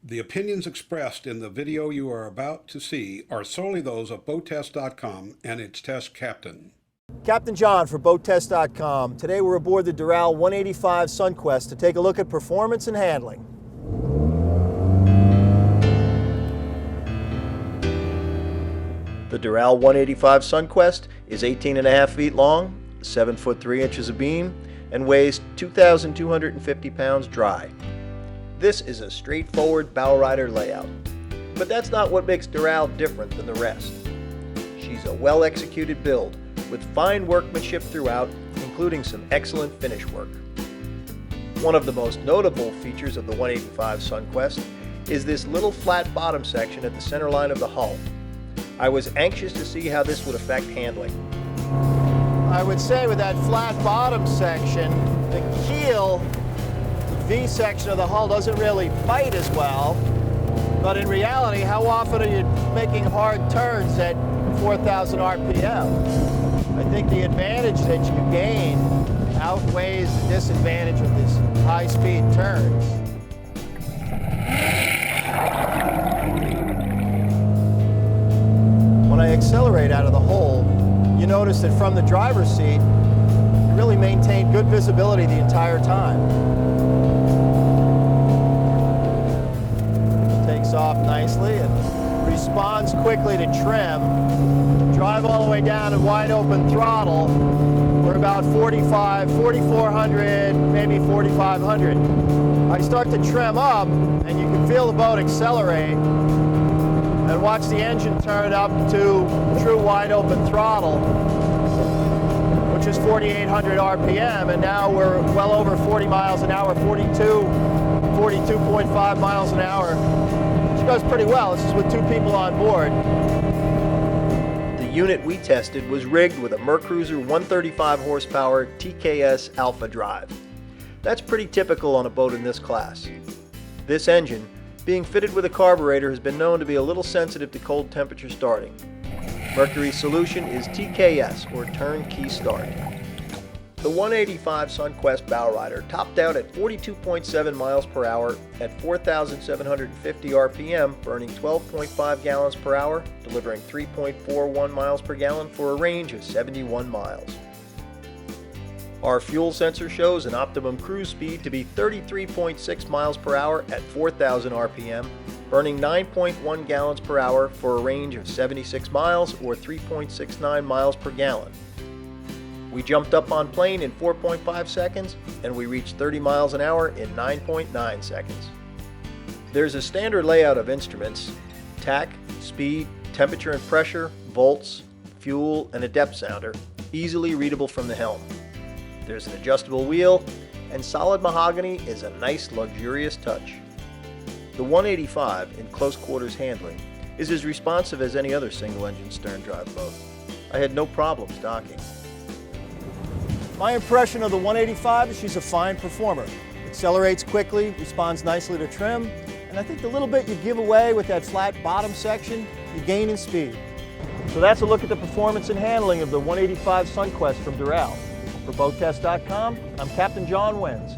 The opinions expressed in the video you are about to see are solely those of BoatTEST.com and its test captain. Captain John for BoatTEST.com. Today we're aboard the Doral 185 Sunquest to take a look at performance and handling. The Doral 185 Sunquest is 18.5 feet long, 7 foot 3 inches abeam, and weighs 2,250 pounds dry. This is a straightforward Bowrider layout, but that's not what makes Doral different than the rest. She's a well-executed build with fine workmanship throughout, including some excellent finish work. One of the most notable features of the 185 Sunquest is this little flat bottom section at the center line of the hull. I was anxious to see how this would affect handling. I would say with that flat bottom section, the keel V section of the hull doesn't really bite as well, but in reality, how often are you making hard turns at 4,000 RPM? I think the advantage that you gain outweighs the disadvantage of these high-speed turns. When I accelerate out of the hole, you notice that from the driver's seat, you really maintain good visibility the entire time. Takes off nicely and responds quickly to trim. Drive all the way down at wide open throttle. We're about 4,400, maybe 4,500. I start to trim up and you can feel the boat accelerate and watch the engine turn up to true wide open throttle, which is 4,800 RPM, and now we're well over 40 miles an hour, 42.5 miles an hour. Which goes pretty well. This is with 2 people on board. The unit we tested was rigged with a Mercruiser 135 horsepower TKS Alpha drive. That's pretty typical on a boat in this class. This engine, being fitted with a carburetor, has been known to be a little sensitive to cold temperature starting. Mercury's solution is TKS, or turnkey start. The 185 Sunquest Bowrider topped out at 42.7 miles per hour at 4,750 RPM, burning 12.5 gallons per hour, delivering 3.41 miles per gallon for a range of 71 miles. Our fuel sensor shows an optimum cruise speed to be 33.6 miles per hour at 4,000 RPM, burning 9.1 gallons per hour for a range of 76 miles or 3.69 miles per gallon. We jumped up on plane in 4.5 seconds, and we reached 30 miles an hour in 9.9 seconds. There's a standard layout of instruments: tack, speed, temperature and pressure, volts, fuel, and a depth sounder, easily readable from the helm. There's an adjustable wheel, and solid mahogany is a nice, luxurious touch. The 185, in close quarters handling, is as responsive as any other single-engine stern-drive boat. I had no problems docking. My impression of the 185 is she's a fine performer. Accelerates quickly, responds nicely to trim, and I think the little bit you give away with that flat bottom section, you gain in speed. So that's a look at the performance and handling of the 185 Sunquest from Doral. For BoatTEST.com, I'm Captain John Wenz.